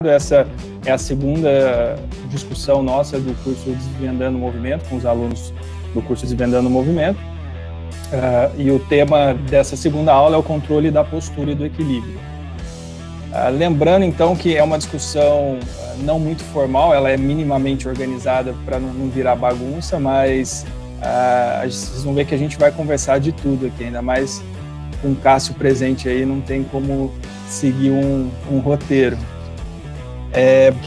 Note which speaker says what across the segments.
Speaker 1: Essa é a segunda discussão nossa do curso Desvendando o Movimento, com os alunos do curso Desvendando o Movimento. E o tema dessa segunda aula é o controle da postura e do equilíbrio. Lembrando, então, que é uma discussão não muito formal, ela é minimamente organizada para não virar bagunça, mas vocês vão ver que a gente vai conversar de tudo aqui, ainda mais com o Cássio presente aí, não tem como seguir um roteiro.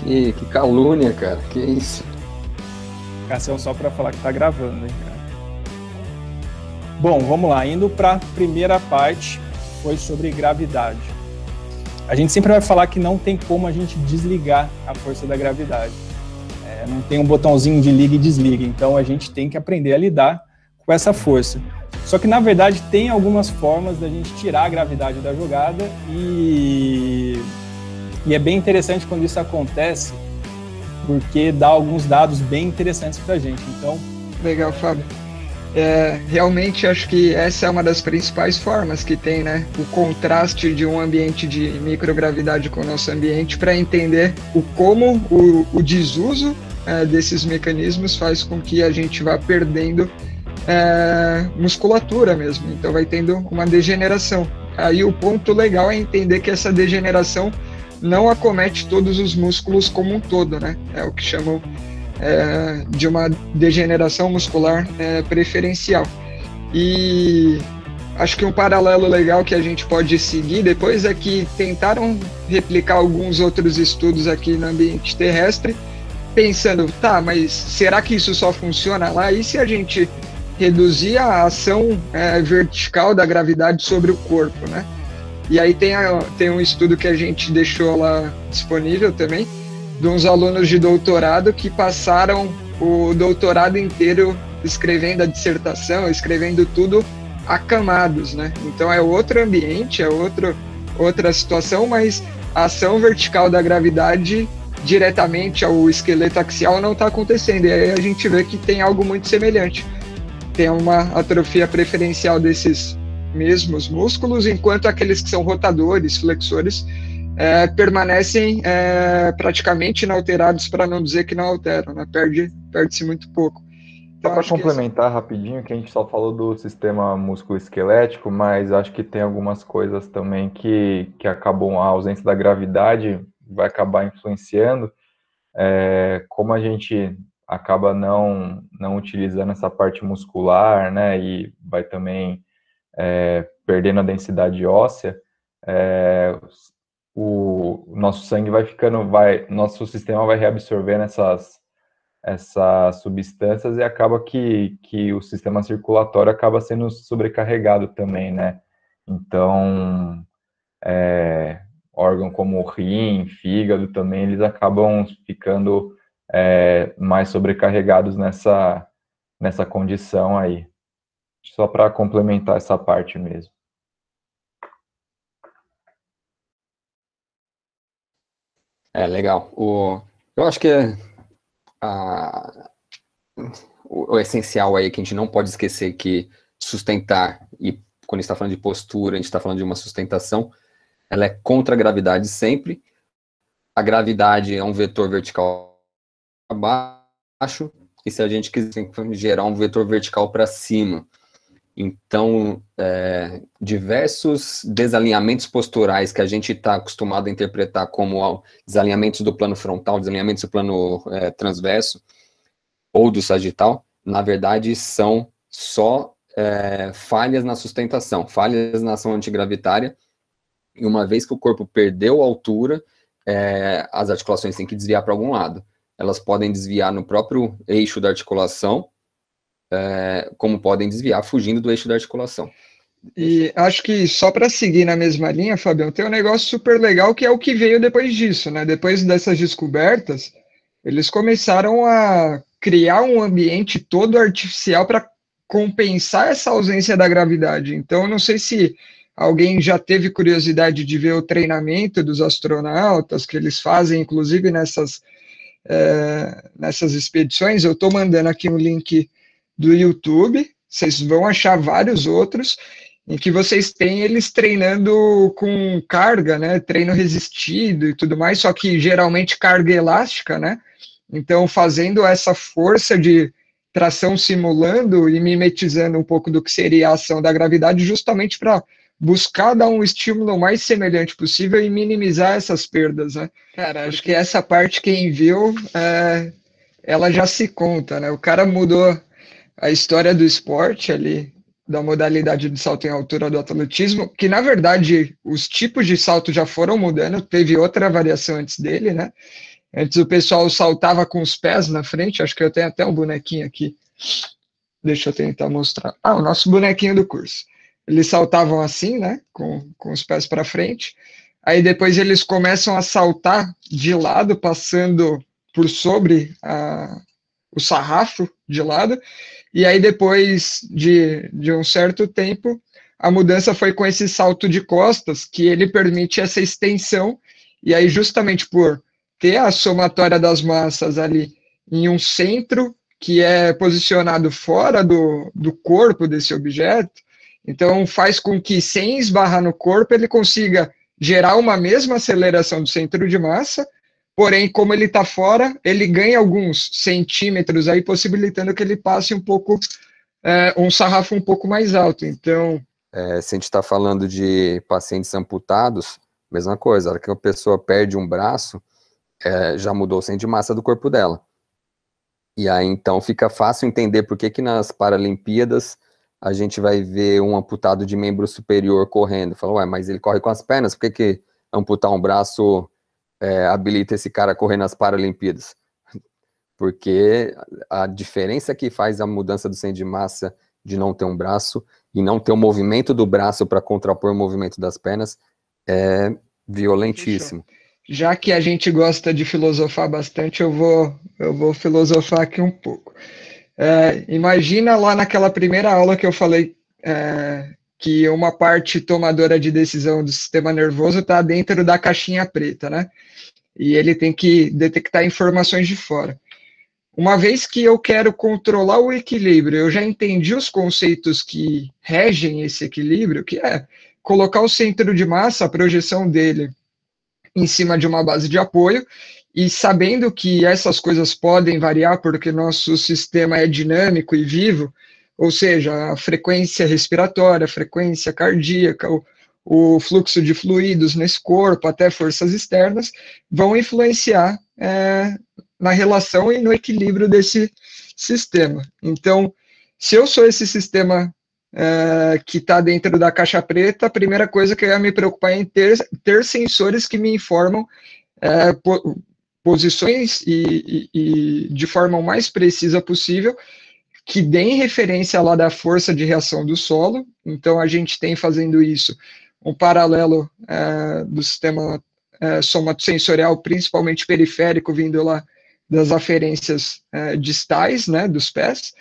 Speaker 2: Que calúnia, cara, que isso?
Speaker 1: Cássio, só para falar que tá gravando, hein, cara. Bom, vamos lá, indo para a primeira parte, foi sobre gravidade. A gente sempre vai falar que não tem como a gente desligar a força da gravidade. Não tem um botãozinho de liga e desliga, então a gente tem que aprender a lidar com essa força. Só que, na verdade, tem algumas formas da gente tirar a gravidade da jogada e é bem interessante quando isso acontece, porque dá alguns dados bem interessantes para a gente. Então,
Speaker 3: legal, Fábio. Realmente acho que essa é uma das principais formas que tem, né? O contraste de um ambiente de microgravidade com o nosso ambiente, para entender como o desuso desses mecanismos faz com que a gente vá perdendo musculatura mesmo. Então vai tendo uma degeneração. Aí o ponto legal é entender que essa degeneração não acomete todos os músculos como um todo, né? É o que chamam de uma degeneração muscular preferencial. E acho que um paralelo legal que a gente pode seguir depois é que tentaram replicar alguns outros estudos aqui no ambiente terrestre, pensando, tá, mas será que isso só funciona lá? E se a gente reduzir a ação vertical da gravidade sobre o corpo, né? E aí tem um estudo que a gente deixou lá disponível também, de uns alunos de doutorado que passaram o doutorado inteiro escrevendo a dissertação, escrevendo tudo acamados, né? Então é outro ambiente, é outra situação, mas a ação vertical da gravidade diretamente ao esqueleto axial não está acontecendo. E aí a gente vê que tem algo muito semelhante. Tem uma atrofia preferencial desses mesmos músculos, enquanto aqueles que são rotadores, flexores, permanecem praticamente inalterados, para não dizer que não alteram, né? Perde-se muito pouco.
Speaker 4: Então, para complementar rapidinho, que a gente só falou do sistema músculo-esquelético, mas acho que tem algumas coisas também que acabam, a ausência da gravidade vai acabar influenciando, como a gente acaba não utilizando essa parte muscular, né, e vai também perdendo a densidade óssea, o nosso sangue nosso sistema vai reabsorvendo essas substâncias e acaba que o sistema circulatório acaba sendo sobrecarregado também, né? Então, órgão como o rim, fígado também, eles acabam ficando mais sobrecarregados nessa condição aí. Só para complementar essa parte mesmo.
Speaker 2: Legal. Eu acho que o essencial aí que a gente não pode esquecer que sustentar, e quando a gente está falando de postura, a gente está falando de uma sustentação, ela é contra a gravidade sempre. A gravidade é um vetor vertical para baixo, e se a gente quiser gerar um vetor vertical para cima. Então, diversos desalinhamentos posturais que a gente está acostumado a interpretar como desalinhamentos do plano frontal, desalinhamentos do plano transverso ou do sagital, na verdade são só falhas na sustentação, falhas na ação antigravitária, e uma vez que o corpo perdeu altura, as articulações têm que desviar para algum lado. Elas podem desviar no próprio eixo da articulação, como podem desviar fugindo do eixo da articulação.
Speaker 3: E acho que só para seguir na mesma linha, Fabião, tem um negócio super legal que é o que veio depois disso, né? Depois dessas descobertas, eles começaram a criar um ambiente todo artificial para compensar essa ausência da gravidade. Então, eu não sei se alguém já teve curiosidade de ver o treinamento dos astronautas que eles fazem, inclusive nessas expedições. Eu estou mandando aqui um link do YouTube, vocês vão achar vários outros, em que vocês têm eles treinando com carga, né, treino resistido e tudo mais, só que geralmente carga elástica, né, então fazendo essa força de tração simulando e mimetizando um pouco do que seria a ação da gravidade, justamente para buscar dar um estímulo mais semelhante possível e minimizar essas perdas, né. Cara, acho que essa parte, quem viu, ela já se conta, né, o cara mudou a história do esporte ali, da modalidade de salto em altura do atletismo, que na verdade os tipos de salto já foram mudando, teve outra variação antes dele, né? Antes o pessoal saltava com os pés na frente, acho que eu tenho até um bonequinho aqui, deixa eu tentar mostrar. O nosso bonequinho do curso. Eles saltavam assim, né, com os pés para frente, aí depois eles começam a saltar de lado, passando por sobre o sarrafo de lado, e aí depois de um certo tempo, a mudança foi com esse salto de costas, que ele permite essa extensão, e aí justamente por ter a somatória das massas ali em um centro, que é posicionado fora do corpo desse objeto, então faz com que, sem esbarrar no corpo, ele consiga gerar uma mesma aceleração do centro de massa, porém, como ele está fora, ele ganha alguns centímetros aí, possibilitando que ele passe um pouco, um sarrafo um pouco mais alto. Então,
Speaker 2: se a gente está falando de pacientes amputados, mesma coisa, a hora que a pessoa perde um braço, já mudou o centro de massa do corpo dela. E aí, então, fica fácil entender por que nas Paralimpíadas a gente vai ver um amputado de membro superior correndo. Fala, ué, mas ele corre com as pernas, por que amputar um braço habilita esse cara a correr nas Paralimpíadas? Porque a diferença que faz a mudança do centro de massa de não ter um braço e não ter o movimento do braço para contrapor o movimento das pernas é violentíssimo.
Speaker 3: Já que a gente gosta de filosofar bastante, eu vou filosofar aqui um pouco. Imagina lá naquela primeira aula que eu falei que uma parte tomadora de decisão do sistema nervoso está dentro da caixinha preta, né? E ele tem que detectar informações de fora. Uma vez que eu quero controlar o equilíbrio, eu já entendi os conceitos que regem esse equilíbrio, que é colocar o centro de massa, a projeção dele, em cima de uma base de apoio, e sabendo que essas coisas podem variar porque nosso sistema é dinâmico e vivo, ou seja, a frequência respiratória, a frequência cardíaca, o fluxo de fluidos nesse corpo, até forças externas, vão influenciar na relação e no equilíbrio desse sistema. Então, se eu sou esse sistema que está dentro da caixa preta, a primeira coisa que eu ia me preocupar é em ter sensores que me informam posições e de forma o mais precisa possível, que deem referência lá da força de reação do solo. Então, a gente tem fazendo isso um paralelo do sistema somatosensorial, principalmente periférico, vindo lá das aferências distais, né, dos pés.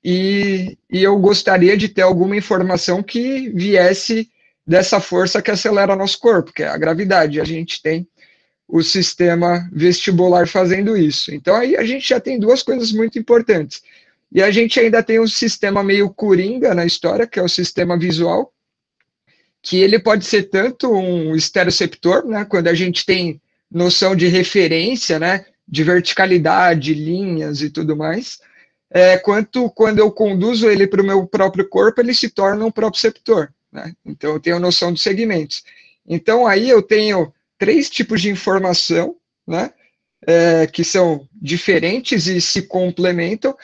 Speaker 3: E eu gostaria de ter alguma informação que viesse dessa força que acelera nosso corpo, que é a gravidade. A gente tem o sistema vestibular fazendo isso. Então, aí a gente já tem duas coisas muito importantes. E a gente ainda tem um sistema meio coringa na história, que é o sistema visual, que ele pode ser tanto um estereoceptor, né, quando a gente tem noção de referência, né, de verticalidade, linhas e tudo mais, quanto quando eu conduzo ele para o meu próprio corpo, ele se torna um proprioceptor, né? Então, eu tenho noção de segmentos. Então, aí eu tenho 3 tipos de informação, né, que são diferentes e se complementam,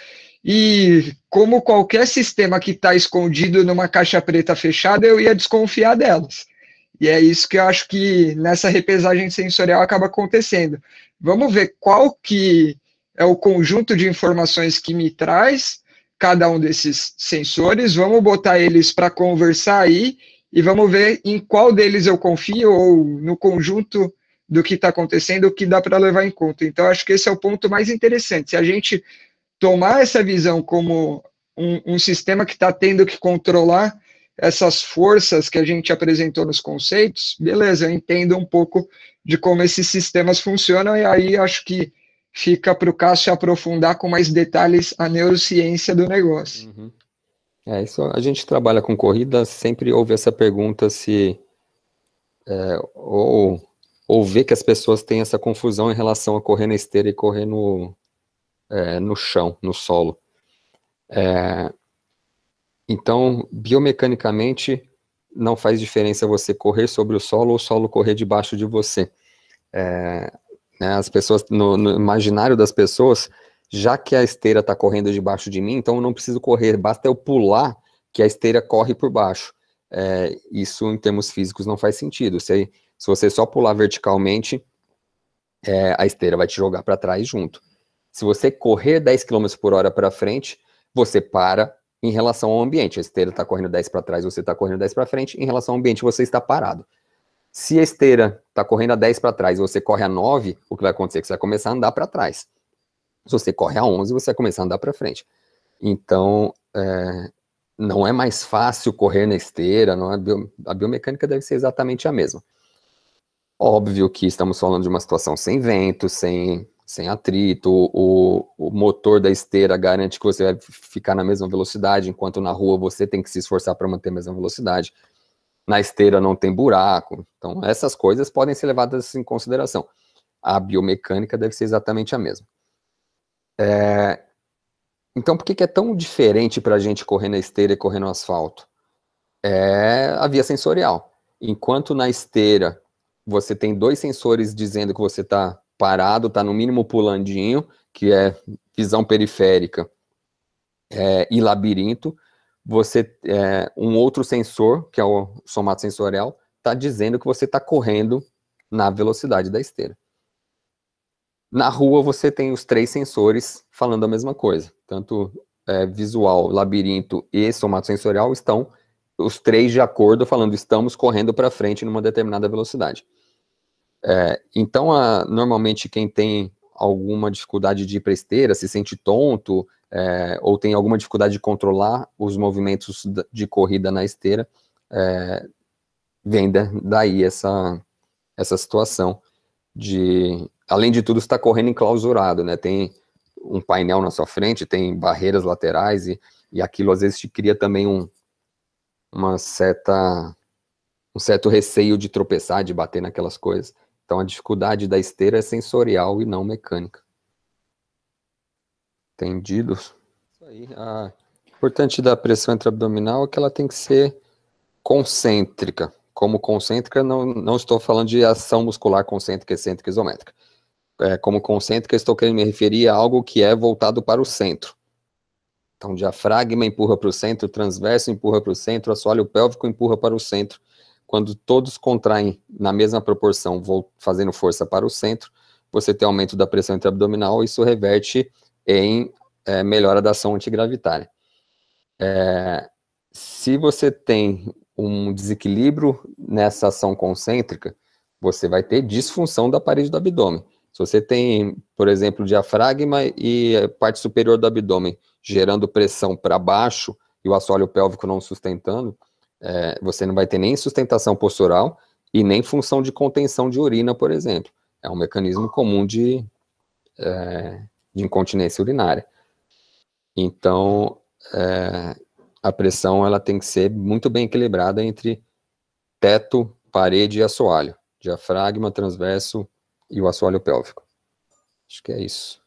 Speaker 3: e como qualquer sistema que está escondido numa caixa preta fechada, eu ia desconfiar delas. E é isso que eu acho que nessa repesagem sensorial acaba acontecendo. Vamos ver qual que é o conjunto de informações que me traz cada um desses sensores, vamos botar eles para conversar aí, e vamos ver em qual deles eu confio, ou no conjunto do que está acontecendo, o que dá para levar em conta. Então, acho que esse é o ponto mais interessante. Se a gente tomar essa visão como um sistema que está tendo que controlar essas forças que a gente apresentou nos conceitos, beleza, eu entendo um pouco de como esses sistemas funcionam, e aí acho que fica para o Cássio aprofundar com mais detalhes a neurociência do negócio.
Speaker 2: Uhum. Isso a gente trabalha com corrida, sempre ouve essa pergunta se ou vê que as pessoas têm essa confusão em relação a correr na esteira e correr no chão, no solo. Então, biomecanicamente, não faz diferença você correr sobre o solo correr debaixo de você. As pessoas, no imaginário das pessoas, já que a esteira está correndo debaixo de mim, então eu não preciso correr, basta eu pular que a esteira corre por baixo. Isso, em termos físicos, não faz sentido. Se você só pular verticalmente, a esteira vai te jogar para trás junto. Se você correr 10 km por hora para frente, você para em relação ao ambiente. A esteira está correndo 10 para trás, você está correndo 10 para frente, em relação ao ambiente, você está parado. Se a esteira está correndo a 10 para trás e você corre a 9, o que vai acontecer é que você vai começar a andar para trás. Se você corre a 11, você vai começar a andar para frente. Então, não é mais fácil correr na esteira, a biomecânica deve ser exatamente a mesma. Óbvio que estamos falando de uma situação sem vento, sem atrito, o motor da esteira garante que você vai ficar na mesma velocidade, enquanto na rua você tem que se esforçar para manter a mesma velocidade. Na esteira não tem buraco, então essas coisas podem ser levadas em consideração. A biomecânica deve ser exatamente a mesma. Então, por que é tão diferente para a gente correr na esteira e correr no asfalto? É a via sensorial. Enquanto na esteira você tem 2 sensores dizendo que você está parado, está no mínimo pulandinho, que é visão periférica e labirinto, um outro sensor, que é o somatosensorial, está dizendo que você está correndo na velocidade da esteira. Na rua você tem os 3 sensores falando a mesma coisa, tanto visual, labirinto e somatosensorial estão os 3 de acordo falando estamos correndo para frente numa determinada velocidade. Então, normalmente quem tem alguma dificuldade de ir para esteira, se sente tonto, ou tem alguma dificuldade de controlar os movimentos de corrida na esteira, vem daí essa situação de, além de tudo, está correndo enclausurado, né? Tem um painel na sua frente, tem barreiras laterais, e aquilo às vezes te cria também um certo receio de tropeçar, de bater naquelas coisas. Então a dificuldade da esteira é sensorial e não mecânica. Entendido? Isso aí. O importante da pressão intraabdominal é que ela tem que ser concêntrica. Como concêntrica, não estou falando de ação muscular concêntrica, excêntrica, isométrica. Como concêntrica, estou querendo me referir a algo que é voltado para o centro. Então, diafragma empurra para o centro, transverso empurra para o centro, assoalho pélvico empurra para o centro. Quando todos contraem na mesma proporção, fazendo força para o centro, você tem aumento da pressão intraabdominal, isso reverte em melhora da ação antigravitária. Se você tem um desequilíbrio nessa ação concêntrica, você vai ter disfunção da parede do abdômen. Se você tem, por exemplo, diafragma e a parte superior do abdômen gerando pressão para baixo e o assoalho pélvico não sustentando, você não vai ter nem sustentação postural e nem função de contenção de urina, por exemplo. É um mecanismo comum de incontinência urinária. Então, a pressão ela tem que ser muito bem equilibrada entre teto, parede e assoalho. Diafragma, transverso e o assoalho pélvico. Acho que é isso.